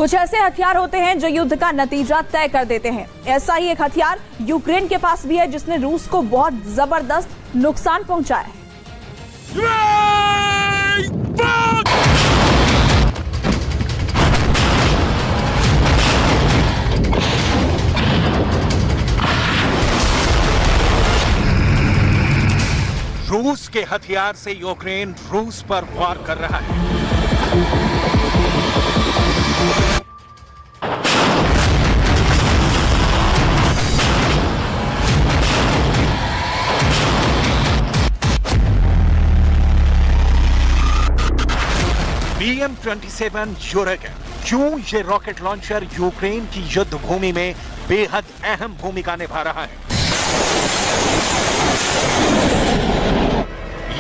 कुछ ऐसे हथियार होते हैं जो युद्ध का नतीजा तय कर देते हैं। ऐसा ही एक हथियार यूक्रेन के पास भी है जिसने रूस को बहुत जबरदस्त नुकसान पहुंचाया है। रूस के हथियार से यूक्रेन रूस पर वार कर रहा है। BM-27 यूरेगन। क्यों ये रॉकेट लॉन्चर यूक्रेन की युद्ध भूमि में बेहद अहम भूमिका निभा रहा है?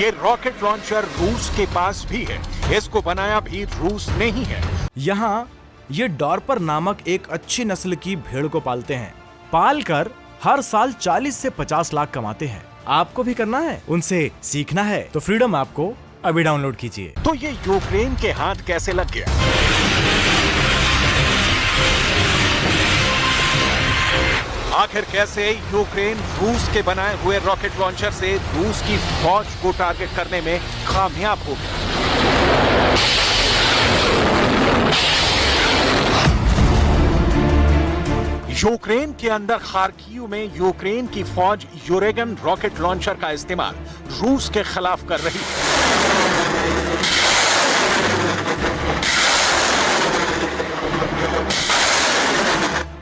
ये रॉकेट लॉन्चर रूस के पास भी है। इसको बनाया भी रूस ने ही है। यहाँ ये डॉर्पर नामक एक अच्छी नस्ल की भेड़ को पालते हैं। पालकर हर साल 40 से 50 लाख कमाते हैं। आपको भी करना है, उनसे सीखना है तो फ्रीडम ऐप को अभी डाउनलोड कीजिए। तो ये यूक्रेन के हाथ कैसे लग गया? आखिर कैसे यूक्रेन रूस के बनाए हुए रॉकेट लॉन्चर से रूस की फौज को टारगेट करने में कामयाब हो गया? यूक्रेन के अंदर खार्किव में यूक्रेन की फौज यूरेगन रॉकेट लॉन्चर का इस्तेमाल रूस के खिलाफ कर रही है।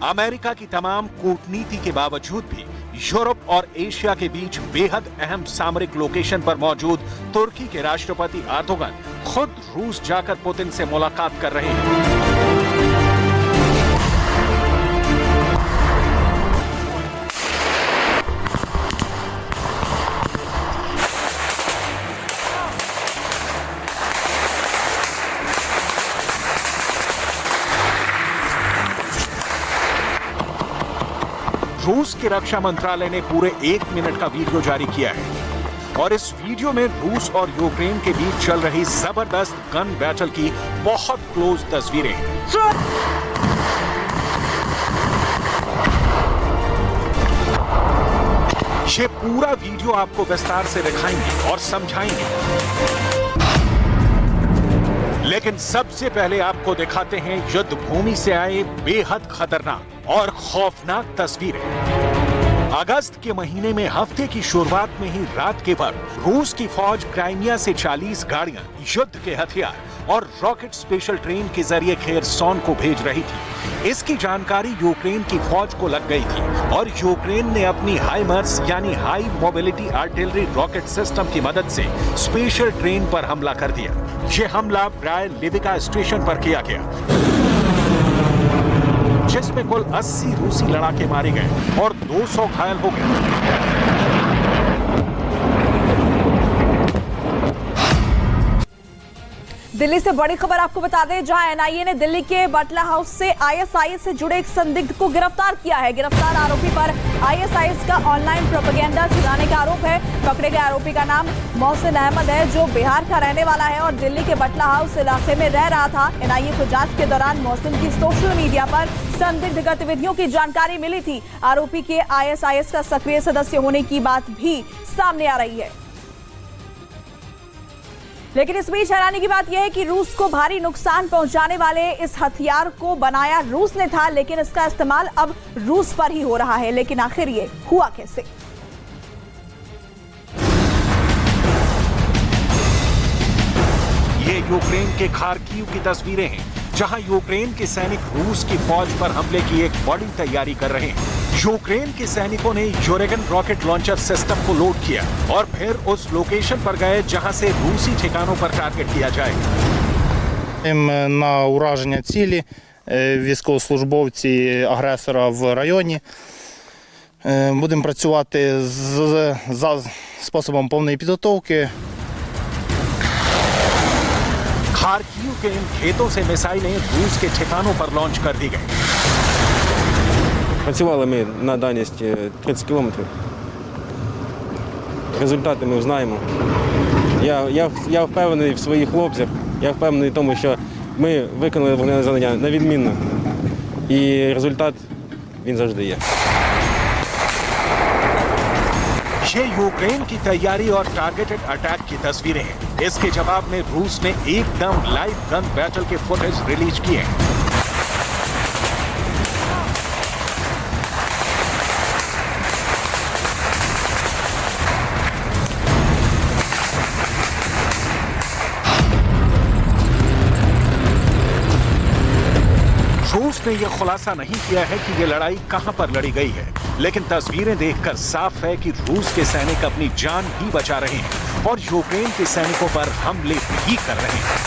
अमेरिका की तमाम कूटनीति के बावजूद भी यूरोप और एशिया के बीच बेहद अहम सामरिक लोकेशन पर मौजूद तुर्की के राष्ट्रपति एर्दोगन खुद रूस जाकर पुतिन से मुलाकात कर रहे हैं। रूस के रक्षा मंत्रालय ने पूरे 1 मिनट का वीडियो जारी किया है और इस वीडियो में रूस और यूक्रेन के बीच चल रही जबरदस्त गन बैटल की बहुत क्लोज तस्वीरें हैं। ये पूरा वीडियो आपको विस्तार से दिखाएंगे और समझाएंगे, लेकिन सबसे पहले आपको दिखाते हैं युद्ध भूमि से आए बेहद खतरनाक और खौफनाक तस्वीरें। अगस्त के महीने में हफ्ते की शुरुआत में ही रात के वक्त रूस की फौज क्राइमिया से 40 गाड़ियां, युद्ध के हथियार और रॉकेट स्पेशल ट्रेन के जरिए खेरसोन को भेज रही थी। इसकी जानकारी यूक्रेन की फौज को लग गई थी और यूक्रेन ने अपनी हाइमर्स यानी high mobility artillery rocket system की मदद से स्पेशल ट्रेन पर हमला कर दिया। यह हमला ब्राय-लिविका स्टेशन पर किया गया, जिसमें कुल 80 रूसी लड़ाके मारे गए और 200 घायल हो गए। दिल्ली से बड़ी खबर आपको बता दें, जहां एनआईए ने दिल्ली के बटला हाउस से आईएसआईएस से जुड़े एक संदिग्ध को गिरफ्तार किया है। गिरफ्तार आरोपी पर आईएसआईएस का ऑनलाइन प्रोपेगेंडा चलाने का आरोप है। पकड़े गए आरोपी का नाम मोहसिन अहमद है, जो बिहार का रहने वाला है और दिल्ली के बटला हाउस इलाके में रह रहा था। एनआईए को जांच के दौरान मोहसिन की सोशल मीडिया पर संदिग्ध गतिविधियों की जानकारी मिली थी। आरोपी के आईएसआईएस का सक्रिय सदस्य होने की बात भी सामने आ रही है। लेकिन इस बीच हैरानी की बात यह है कि रूस को भारी नुकसान पहुंचाने वाले इस हथियार को बनाया रूस ने था, लेकिन इसका इस्तेमाल अब रूस पर ही हो रहा है। लेकिन आखिर ये हुआ कैसे? ये यूक्रेन के खार्किव की तस्वीरें हैं, जहां यूक्रेन के सैनिक रूस की फौज पर हमले की एक बड़ी तैयारी कर रहे हैं। यूक्रेन के सैनिकों ने यूरेगन रॉकेट लॉन्चर सिस्टम को लोड किया और फिर उस लोकेशन पर गए जहां से रूसी ठिकानों पर टारगेट किया जाएगा। На ураження цілі військовослужбовці агресора в районі. Будемо працювати за способом повної підготовки. खार्किव के इन खेतों से मिसाइलें रूस के ठिकानों पर लॉन्च कर दी गई। Працювали ми на дальність 30 кілометрів. Результати ми знаємо. Я впевнений в своїх хлопцях. Я впевнений в тому, що Ми виконали вогневе завдання на відмінно. І результат, він завжди є. ये यूक्रेन की तैयारी और टारगेटेड अटैक की तस्वीरें हैं। इसके जवाब में रूस ने एकदम लाइव गन बैटल के फुटेज रिलीज किए हैं। रूस ने यह खुलासा नहीं किया है कि यह लड़ाई कहां पर लड़ी गई है, लेकिन तस्वीरें देखकर साफ है कि रूस के सैनिक अपनी जान भी बचा रहे हैं और यूक्रेन के सैनिकों पर हमले भी कर रहे हैं।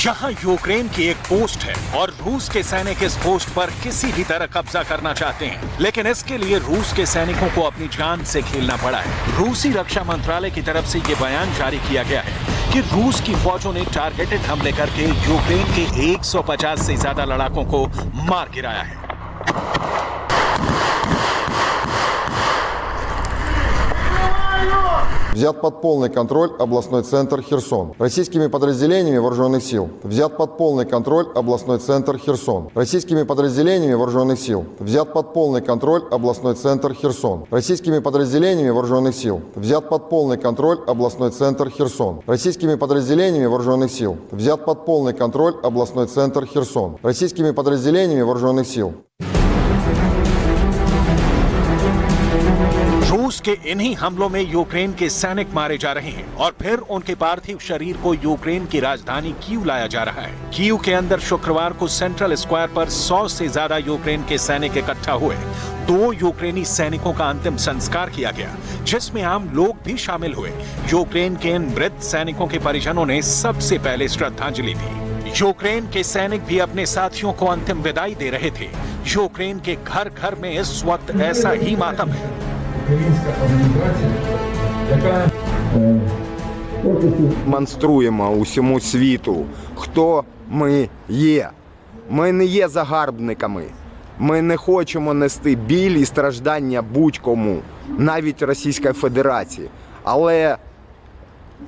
यहां यूक्रेन की एक पोस्ट है और रूस के सैनिक इस पोस्ट पर किसी भी तरह कब्जा करना चाहते हैं, लेकिन इसके लिए रूस के सैनिकों को अपनी जान से खेलना पड़ा है। रूसी रक्षा मंत्रालय की तरफ से यह बयान जारी किया गया है कि रूस की फौजों ने टारगेटेड हमले करके यूक्रेन के 150 से ज्यादा लड़ाकों को मार गिराया है। Взят под полный контроль областной центр Херсон. Российскими подразделениями вооруженных сил взят под полный контроль областной центр Херсон. Российскими подразделениями вооруженных сил взят под полный контроль областной центр Херсон. Российскими подразделениями вооруженных сил взят под полный контроль областной центр Херсон. Российскими подразделениями вооруженных сил взят под полный контроль областной центр Херсон. Российскими подразделениями вооруженных сил. रूस के इन्हीं हमलों में यूक्रेन के सैनिक मारे जा रहे हैं और फिर उनके पार्थिव शरीर को यूक्रेन की राजधानी कीव लाया जा रहा है। कीव के अंदर शुक्रवार को सेंट्रल स्क्वायर पर 100 से ज्यादा यूक्रेन के सैनिक इकट्ठा हुए। 2 यूक्रेनी सैनिकों का अंतिम संस्कार किया गया, जिसमें आम लोग भी शामिल हुए। यूक्रेन के इन मृत सैनिकों के परिजनों ने सबसे पहले श्रद्धांजलि दी। यूक्रेन के सैनिक भी अपने साथियों को अंतिम विदाई दे रहे थे। यूक्रेन के घर घर में इस वक्त ऐसा ही मातम है। Демонструємо усьому світу, хто ми є. Ми не є загарбниками. Ми не хочемо нести біль і страждання будь-кому, навіть Російської Федерації. Але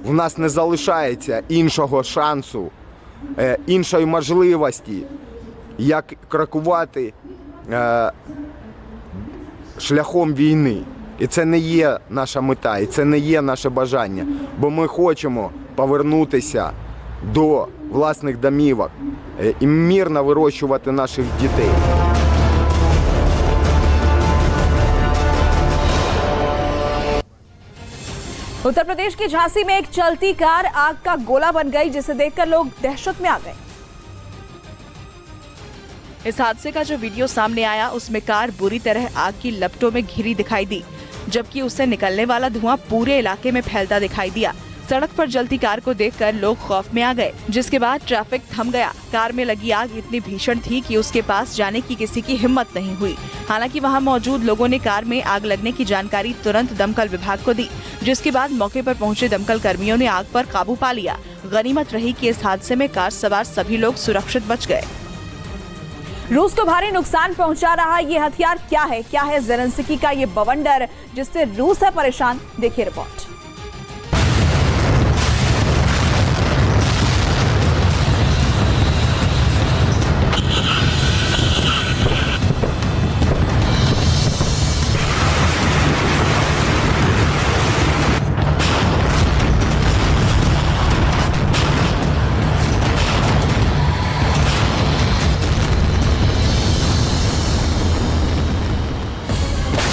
в нас не залишається іншого шансу, іншої можливості, як крокувати шляхом війни. І це не є наша мета, і це не є наше бажання, бо ми хочемо повернутися до власних домівок і мирно вирощувати наших дітей. उत्तर प्रदेश की झांसी में एक चलती कार आग का गोला बन गई, जिसे देखकर लोग दहशत में आ गए। इस हादसे का जो वीडियो सामने आया उसमें कार बुरी तरह आग की लपटों में घिरी दिखाई दी, जबकि उससे निकलने वाला धुआं पूरे इलाके में फैलता दिखाई दिया। सड़क पर जलती कार को देखकर लोग खौफ में आ गए, जिसके बाद ट्रैफिक थम गया। कार में लगी आग इतनी भीषण थी कि उसके पास जाने की किसी की हिम्मत नहीं हुई। हालांकि वहां मौजूद लोगों ने कार में आग लगने की जानकारी तुरंत दमकल विभाग को दी, जिसके बाद मौके पर पहुंचे दमकल कर्मियों ने आग पर काबू पा लिया। गनीमत रही कि इस हादसे में कार सवार सभी लोग सुरक्षित बच गए। रूस को भारी नुकसान पहुंचा रहा ये हथियार क्या है? क्या है ज़ेलेंस्की का ये बवंडर जिससे रूस है परेशान? देखिए रिपोर्ट।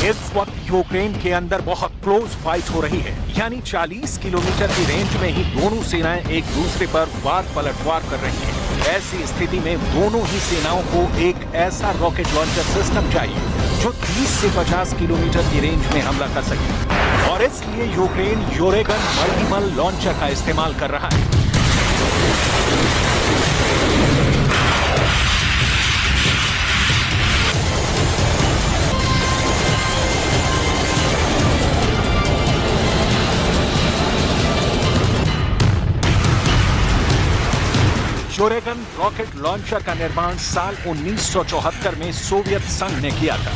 इस वक्त यूक्रेन के अंदर बहुत क्लोज फाइट हो रही है, यानी 40 किलोमीटर की रेंज में ही दोनों सेनाएं एक दूसरे पर वार पलटवार कर रही हैं। ऐसी स्थिति में दोनों ही सेनाओं को एक ऐसा रॉकेट लॉन्चर सिस्टम चाहिए जो 30 से 50 किलोमीटर की रेंज में हमला कर सके, और इसलिए यूक्रेन योरेगन मल्टीपल लॉन्चर का इस्तेमाल कर रहा है। योरेगन रॉकेट लॉन्चर का निर्माण साल 1974 में सोवियत संघ ने किया था।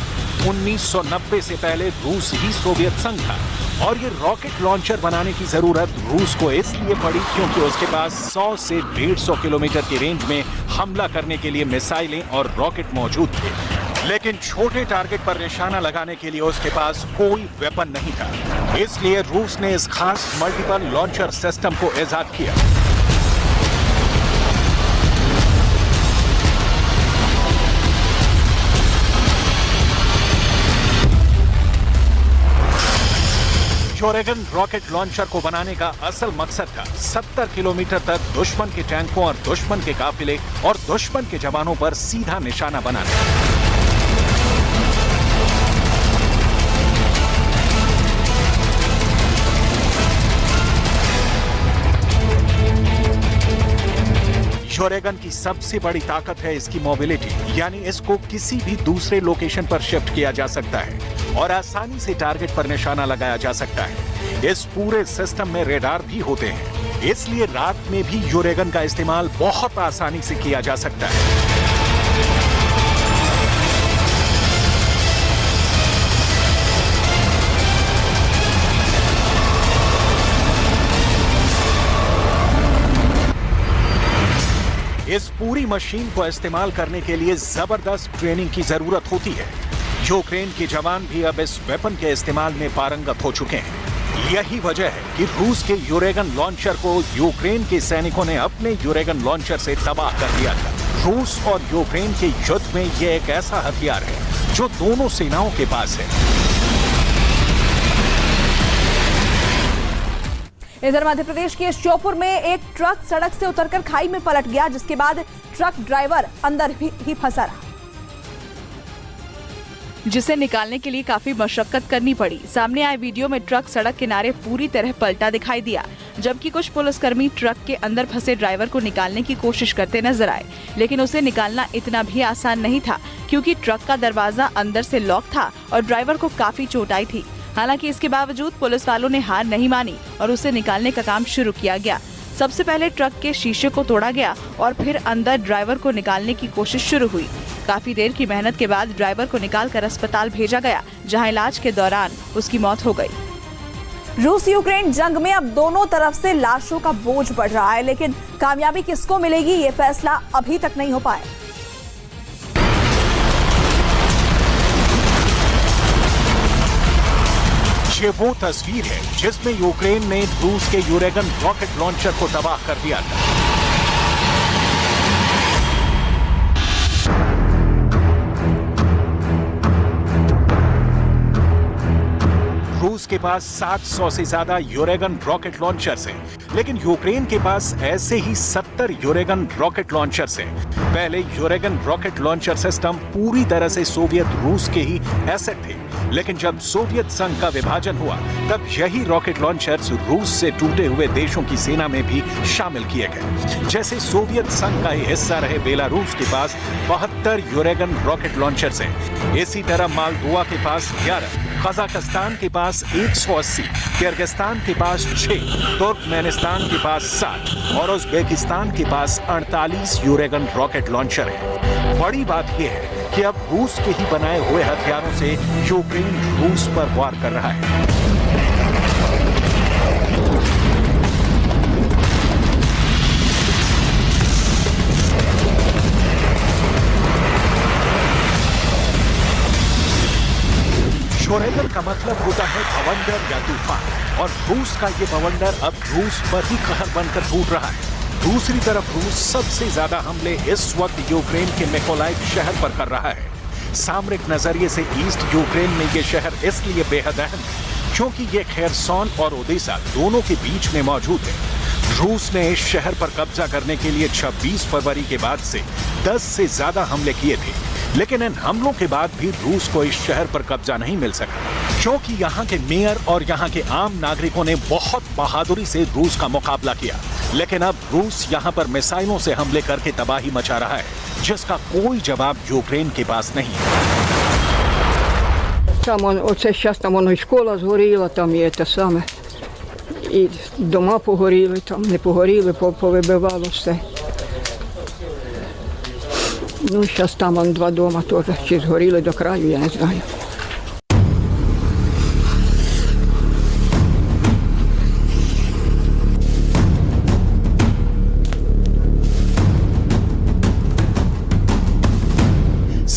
1990 से पहले रूस ही सोवियत संघ था। और ये रॉकेट लॉन्चर बनाने की जरूरत रूस को इसलिए पड़ी क्योंकि उसके पास 100 से 150 किलोमीटर की रेंज में हमला करने के लिए मिसाइलें और रॉकेट मौजूद थे। लेकिन छोटे टारगेट पर निशाना लगाने के लिए उसके पास कोई वेपन नहीं था। इसलिए रूस ने इस खास मल्टीपल लॉन्चर सिस्टम को इजाद किया। योरेगन रॉकेट लॉन्चर को बनाने का असल मकसद था 70 किलोमीटर तक दुश्मन के टैंकों और दुश्मन के काफिले और दुश्मन के जवानों पर सीधा निशाना बनाना। योरेगन की सबसे बड़ी ताकत है इसकी मोबिलिटी, यानी इसको किसी भी दूसरे लोकेशन पर शिफ्ट किया जा सकता है और आसानी से टारगेट पर निशाना लगाया जा सकता है। इस पूरे सिस्टम में रेडार भी होते हैं, इसलिए रात में भी योरेगन का इस्तेमाल बहुत आसानी से किया जा सकता है। इस पूरी मशीन को इस्तेमाल करने के लिए जबरदस्त ट्रेनिंग की जरूरत होती है। यूक्रेन के जवान भी अब इस वेपन के इस्तेमाल में पारंगत हो चुके हैं। यही वजह है कि रूस के यूरेगन लॉन्चर को यूक्रेन के सैनिकों ने अपने यूरेगन लॉन्चर से तबाह कर दिया था। रूस और यूक्रेन के युद्ध में यह एक ऐसा हथियार है जो दोनों सेनाओं के पास है। इधर मध्य प्रदेश के श्योपुर में एक ट्रक सड़क से उतरकर खाई में पलट गया, जिसके बाद ट्रक ड्राइवर अंदर ही फंसा रहा, जिसे निकालने के लिए काफी मशक्कत करनी पड़ी। सामने आए वीडियो में ट्रक सड़क किनारे पूरी तरह पलटा दिखाई दिया, जबकि कुछ पुलिसकर्मी ट्रक के अंदर फंसे ड्राइवर को निकालने की कोशिश करते नजर आए। लेकिन उसे निकालना इतना भी आसान नहीं था, क्योंकि ट्रक का दरवाजा अंदर से लॉक था और ड्राइवर को काफी चोट आई थी। हालांकि इसके बावजूद पुलिस वालों ने हार नहीं मानी और उसे निकालने का काम शुरू किया गया। सबसे पहले ट्रक के शीशे को तोड़ा गया और फिर अंदर ड्राइवर को निकालने की कोशिश शुरू हुई। काफी देर की मेहनत के बाद ड्राइवर को निकालकर अस्पताल भेजा गया, जहां इलाज के दौरान उसकी मौत हो गई। रूस यूक्रेन जंग में अब दोनों तरफ से लाशों का बोझ बढ़ रहा है, लेकिन कामयाबी किसको मिलेगी ये फैसला अभी तक नहीं हो पाया। ये वो तस्वीर है जिसमें यूक्रेन ने रूस के यूरेगन रॉकेट लॉन्चर को तबाह कर दिया था। रूस के पास 700 से ज्यादा यूरेगन रॉकेट लॉन्चर्स हैं, लेकिन यूक्रेन के पास ऐसे ही 70 यूरेगन रॉकेट लॉन्चर्स हैं। पहले यूरेगन रॉकेट लॉन्चर सिस्टम पूरी तरह से सोवियत रूस के ही एसेट थे, लेकिन जब सोवियत संघ का विभाजन हुआ तब यही रॉकेट लॉन्चर्स रूस से टूटे हुए देशों की सेना में भी शामिल किए गए। जैसे सोवियत संघ का ही हिस्सा रहे बेलारूस के पास 72 यूरेगन रॉकेट लॉन्चर्स हैं। इसी तरह मालदोवा के पास 11, कजाकिस्तान के पास 180, किर्गिस्तान के पास 6, तुर्कमेनिस्तान के पास 7 और उज्बेकिस्तान के पास 48 यूरेगन रॉकेट लॉन्चर हैं। बड़ी बात यह है कि अब रूस के ही बनाए हुए हथियारों से यूक्रेन रूस पर वार कर रहा है। योरेगन का मतलब होता है बवंडर या तूफान, और रूस का ये बवंडर अब रूस पर ही कहर बनकर फूट रहा है। दूसरी तरफ रूस सबसे ज्यादा हमले इस वक्त यूक्रेन के मिकोलाइव शहर पर कर रहा है। सामरिक नजरिए से ईस्ट यूक्रेन में ये शहर इसलिए बेहद अहम है क्योंकि ये खेरसोन और ओडेसा दोनों के बीच में मौजूद है। रूस ने इस शहर पर कब्जा करने के लिए 26 फरवरी के बाद से 10 से ज्यादा हमले किए थे, लेकिन इन हमलों के बाद भी रूस को इस शहर पर कब्जा नहीं मिल सका क्योंकि यहाँ के मेयर और यहाँ के आम नागरिकों ने बहुत बहादुरी से रूस का मुकाबला किया। लेकिन अब रूस यहाँ पर मिसाइलों से हमले करके तबाही मचा रहा है, जिसका कोई जवाब यूक्रेन के पास नहीं है। Оце зараз там воно і школа згоріла, там і те саме. І дома погоріли, там не погоріли, повибивало все. Ну, зараз там вон 2 дома теж, чи згоріли до краю, я не знаю.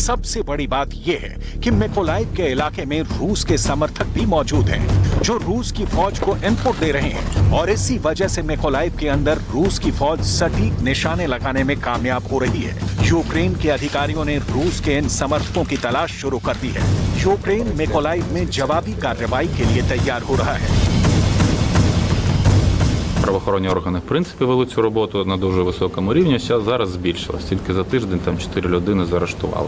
सबसे बड़ी बात यह है कि मिकोलाइव के इलाके में रूस के समर्थक भी मौजूद हैं, जो रूस की फौज को इनपुट दे रहे हैं और इसी वजह से मिकोलाइव के अंदर रूस की फौज सटीक निशाने लगाने में कामयाब हो रही है। यूक्रेन के अधिकारियों ने रूस के इन समर्थकों की तलाश शुरू कर दी है। यूक्रेन मिकोलाइव में जवाबी कार्रवाई के लिए तैयार हो रहा है। Правоохоронні органи, в принципі, вели цю роботу на дуже високому рівні. Зараз збільшилось. Тільки за тиждень там 4 людини заарештували.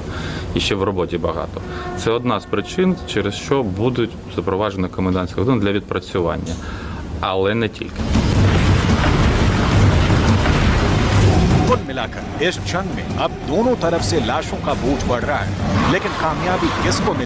І ще в роботі багато. Це одна з причин, через що будуть запроваджені комендантські години для відпрацювання. Але не тільки. कुल मिलाकर इस जंग में अब दोनों तरफ से लाशों का बोझ बढ़ रहा है, लेकिन कामयाबी किसको मिले